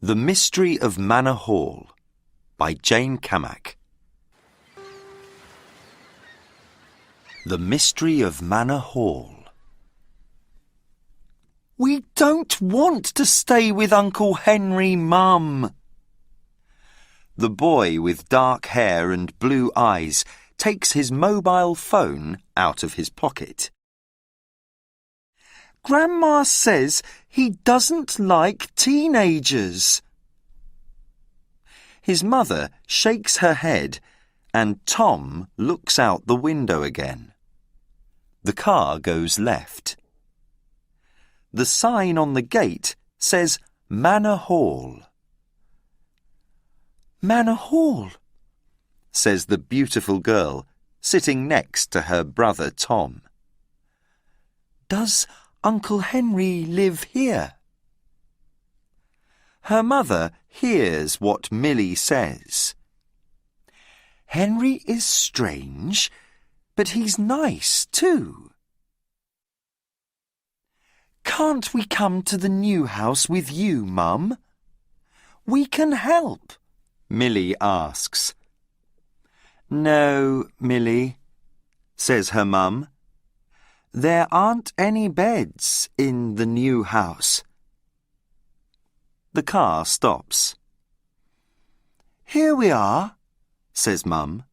The Mystery of Manor Hall by Jane Camac. The Mystery of Manor Hall. We don't want to stay with Uncle Henry, Mum. The boy with dark hair and blue eyes takes his mobile phone out of his pocket. Grandma says he doesn't like teenagers. His mother shakes her head and Tom looks out the window again. The car goes left. The sign on the gate says Manor Hall. Manor Hall, says the beautiful girl sitting next to her brother Tom. Does Uncle Henry live here? Her mother hears what Millie says. Henry is strange, but he's nice too. Can't we come to the new house with you, Mum? We can help, Millie asks. No, Millie, says her mum. There aren't any beds in the new house. The car stops. Here we are, says Mum.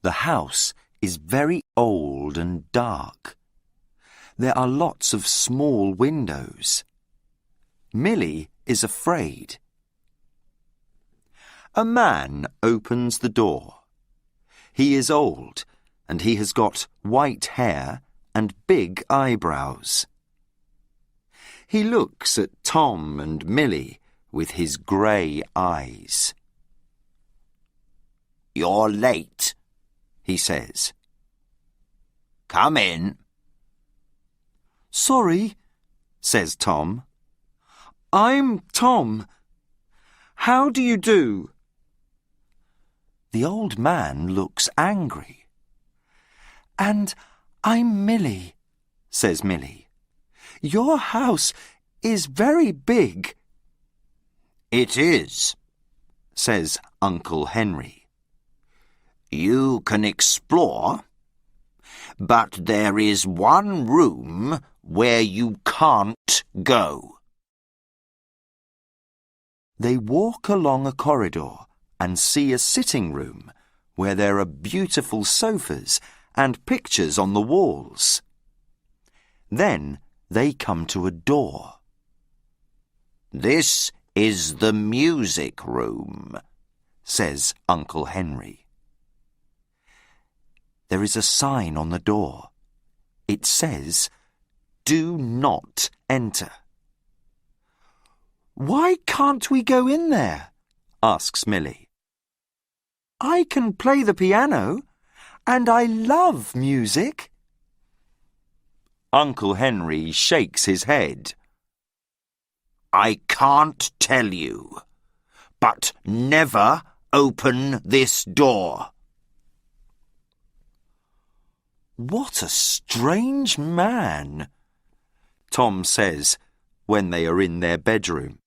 The house is very old and dark. There are lots of small windows. Millie is afraid. A man opens the door. He is old, and he has got white hair and big eyebrows. He looks at Tom and Millie with his grey eyes. You're late, he says. Come in. Sorry, says Tom. I'm Tom. How do you do? The old man looks angry. And I'm Millie, says Millie. Your house is very big. It is, says Uncle Henry. You can explore, but there is one room where you can't go. They walk along a corridor and see a sitting room where there are beautiful sofas and pictures on the walls. Then they come to a door. This is the music room, says Uncle Henry. There is a sign on the door. It says, Do not enter. Why can't we go in there? Asks Millie. I can play the piano. And I love music. Uncle Henry shakes his head. I can't tell you, but never open this door. What a strange man, Tom says when they are in their bedroom.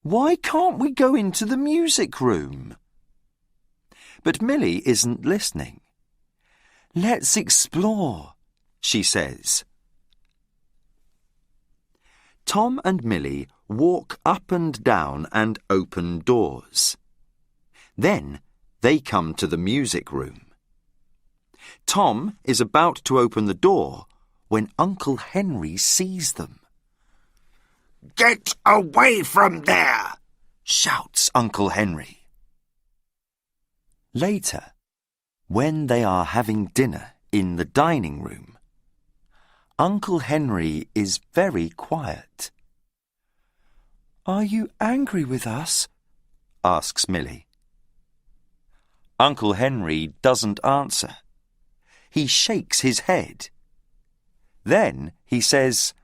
Why can't we go into the music room? But Millie isn't listening. Let's explore, she says. Tom and Millie walk up and down and open doors. Then they come to the music room. Tom is about to open the door when Uncle Henry sees them. Get away from there, shouts Uncle Henry. Later, when they are having dinner in the dining room, Uncle Henry is very quiet. Are you angry with us? Asks Millie. Uncle Henry doesn't answer. He shakes his head. Then he says,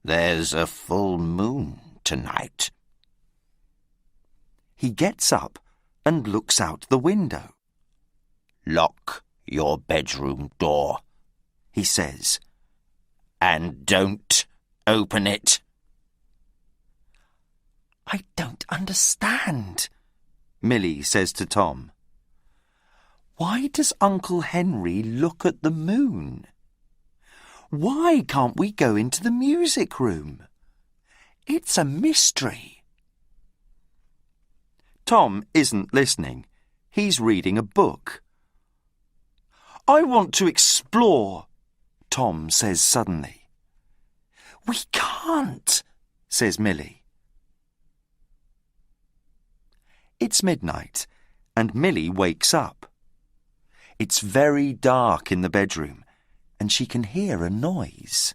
There's a full moon tonight. He gets up and looks out the window. Lock your bedroom door, he says, and don't open it. I don't understand, Millie says to Tom. Why does Uncle Henry look at the moon? Why can't we go into the music room? It's a mystery. Tom isn't listening. He's reading a book. I want to explore, Tom says suddenly. We can't, says Millie. It's midnight, and Millie wakes up. It's very dark in the bedroom, and she can hear a noise.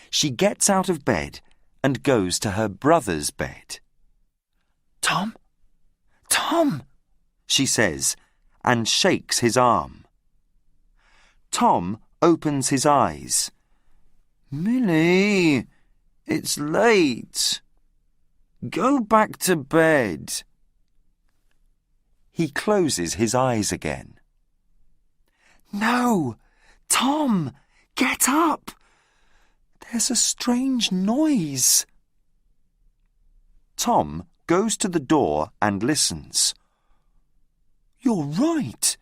She gets out of bed and goes to her brother's bed. Tom, Tom, she says, and shakes his arm. Tom opens his eyes. Millie, it's late. Go back to bed. He closes his eyes again. No, Tom, get up. There's a strange noise. Tom goes to the door and listens. You're right,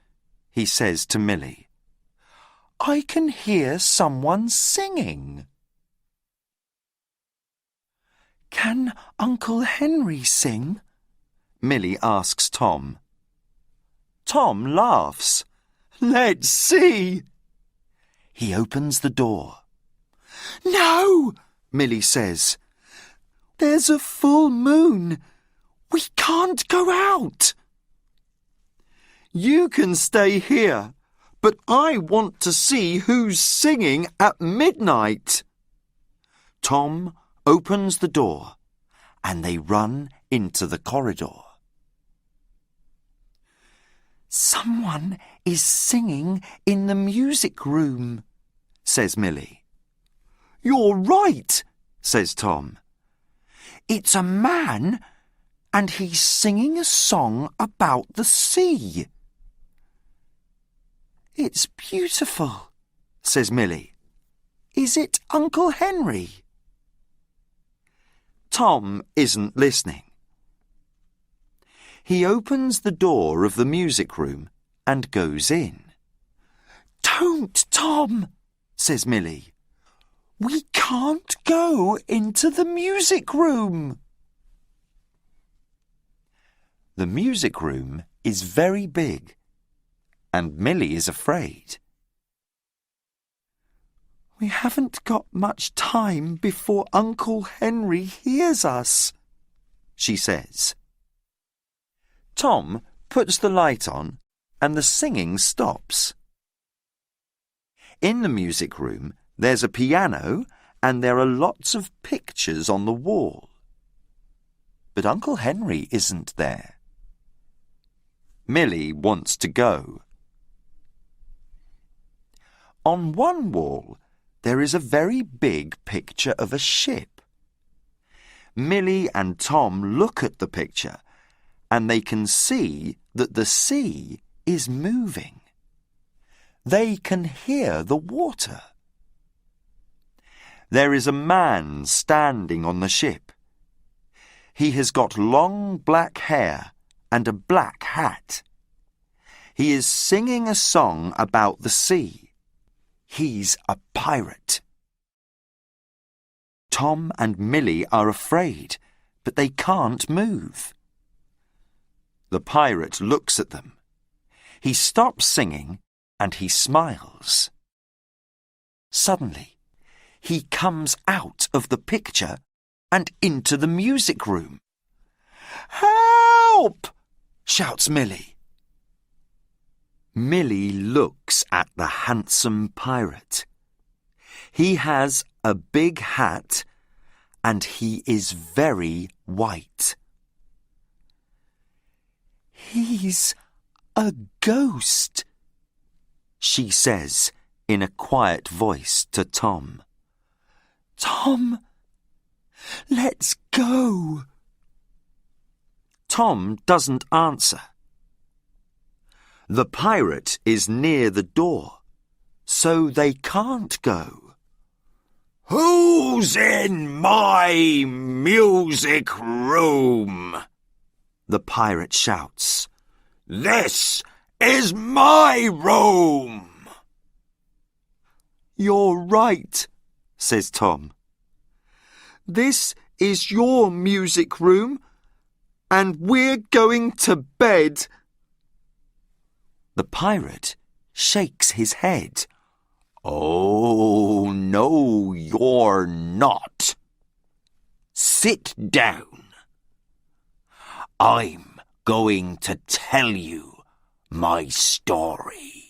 he says to Millie. I can hear someone singing. Can Uncle Henry sing? Millie asks Tom. Tom laughs. Let's see. He opens the door. No, Millie says. There's a full moon. We can't go out. You can stay here, but I want to see who's singing at midnight. Tom opens the door, and they run into the corridor. Someone is singing in the music room, says Millie. You're right, says Tom. It's a man, and he's singing a song about the sea. It's beautiful, says Millie. Is it Uncle Henry? Tom isn't listening. He opens the door of the music room and goes in. Don't, Tom, says Millie. We can't go into the music room. The music room is very big, and Millie is afraid. We haven't got much time before Uncle Henry hears us, she says. Tom puts the light on and the singing stops. In the music room, there's a piano and there are lots of pictures on the wall. But Uncle Henry isn't there. Millie wants to go. On one wall, there is a very big picture of a ship. Millie and Tom look at the picture and they can see that the sea is moving. They can hear the water. There is a man standing on the ship. He has got long black hair and a black hat. He is singing a song about the sea. He's a pirate. Tom and Millie are afraid, but they can't move. The pirate looks at them. He stops singing and he smiles. Suddenly, he comes out of the picture and into the music room. Help! Shouts Millie. Millie looks at the handsome pirate. He has a big hat and he is very white. He's a ghost, she says in a quiet voice to Tom. Tom, let's go. Tom doesn't answer. The pirate is near the door, so they can't go. Who Who's in my music room? The pirate shouts. This is my room! You're right, says Tom. This is your music room, and we're going to bed. The pirate shakes his head. Oh, no, you're not. Sit down. I'm going to tell you my story.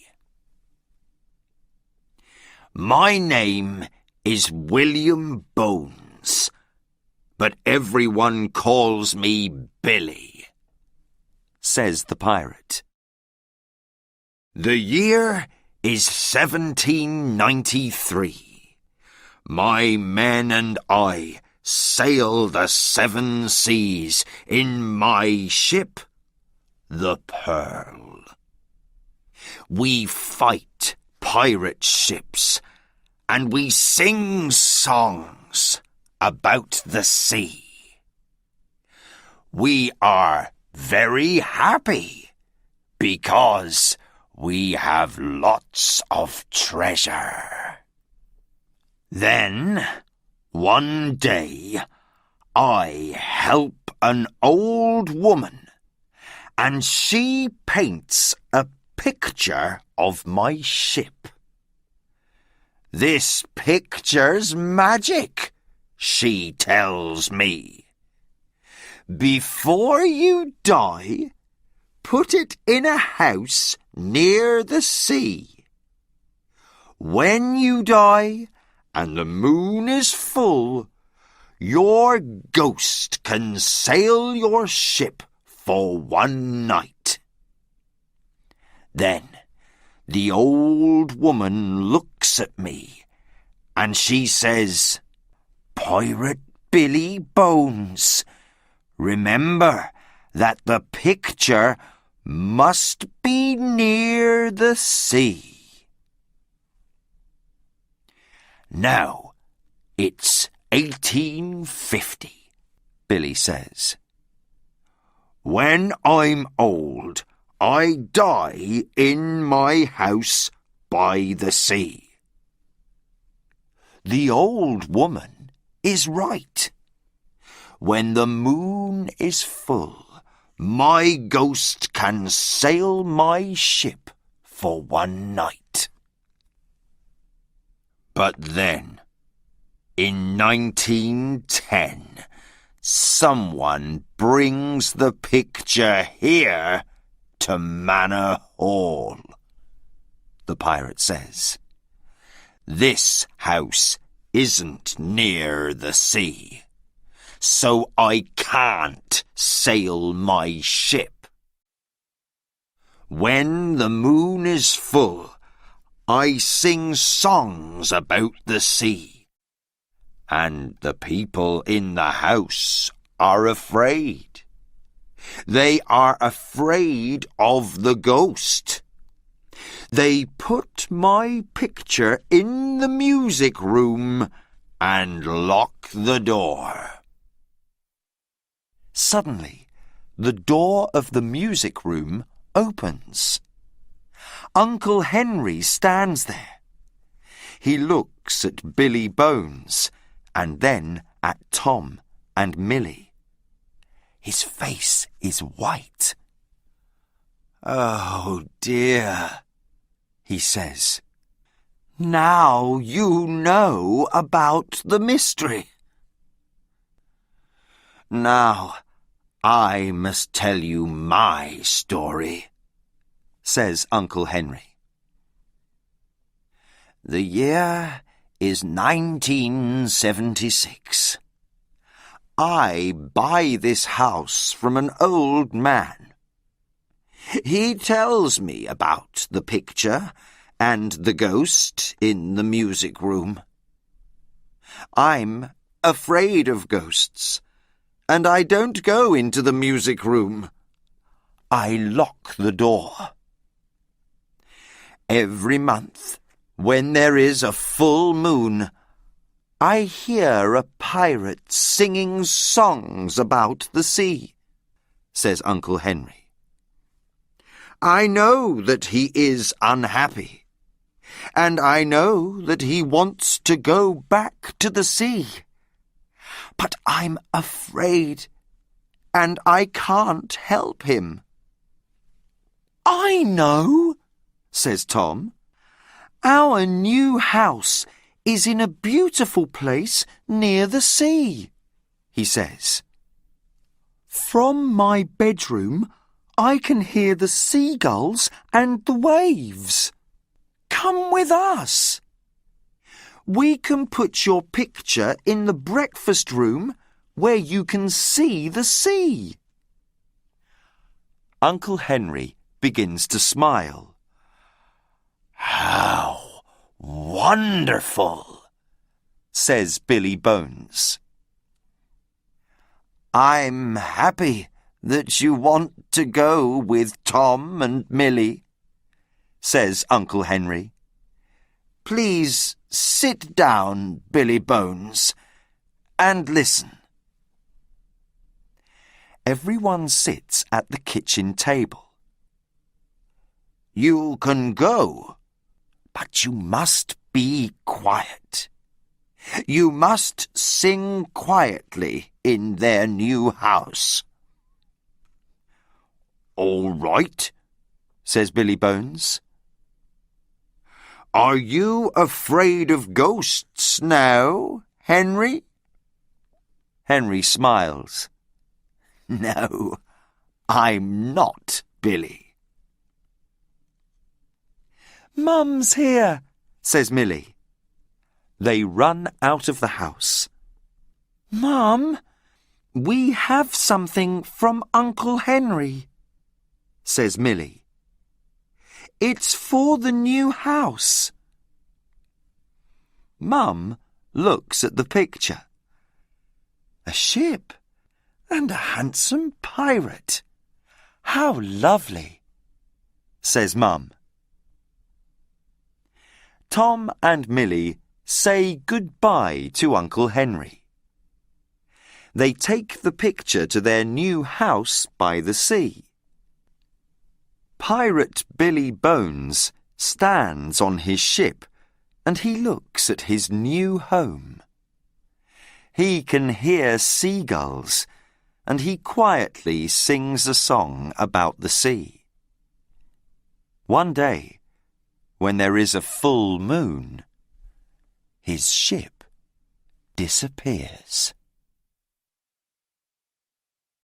My name is William Bones, but everyone calls me Billy, says the pirate. The year is 1793. My men and I sail the 7 seas in my ship, the Pearl. We fight pirate ships, and we sing songs about the sea. We are very happy because we have lots of treasure. Then, one day, I help an old woman, and she paints a picture of my ship. This picture's magic, she tells me. Before you die, put it in a house near the sea. When you die and the moon is full, your ghost can sail your ship for 1 night. Then the old woman looks at me and she says, Pirate Billy Bones, remember that the picture must be near the sea. Now, it's 1850, Billy says. When I'm old, I die in my house by the sea. The old woman is right. When the moon is full, my ghost can sail my ship for 1 night. But then, in 1910, someone brings the picture here to Manor Hall, the pirate says. This house isn't near the sea, so I can't sail my ship. When the moon is full, I sing songs about the sea, and the people in the house are afraid. They are afraid of the ghost. They put my picture in the music room and lock the door. Suddenly, the door of the music room opens. Uncle Henry stands there. He looks at Billy Bones and then at Tom and Millie. His face is white. Oh dear, he says. Now you know about the mystery. Now I must tell you my story, says Uncle Henry. The year is 1976. I buy this house from an old man. He tells me about the picture and the ghost in the music room. I'm afraid of ghosts, and I don't go into the music room. I lock the door. Every month, when there is a full moon, I hear a pirate singing songs about the sea, says Uncle Henry. I know that he is unhappy, and I know that he wants to go back to the sea. But I'm afraid, and I can't help him. I know, says Tom. Our new house is in a beautiful place near the sea, he says. From my bedroom, I can hear the seagulls and the waves. Come with us. We can put your picture in the breakfast room where you can see the sea. Uncle Henry begins to smile. How wonderful, says Billy Bones. I'm happy that you want to go with Tom and Millie, says Uncle Henry. Please sit down, Billy Bones, and listen. Everyone sits at the kitchen table. You can go, but you must be quiet. You must sing quietly in their new house. All right, says Billy Bones. Are you afraid of ghosts now, Henry? Henry smiles. No, I'm not, Billy. Mum's here, says Millie. They run out of the house. Mum, we have something from Uncle Henry, says Millie. It's for the new house. Mum looks at the picture. A ship and a handsome pirate. How lovely, says Mum. Tom and Millie say goodbye to Uncle Henry. They take the picture to their new house by the sea. Pirate Billy Bones stands on his ship and he looks at his new home. He can hear seagulls and he quietly sings a song about the sea. One day, when there is a full moon, his ship disappears.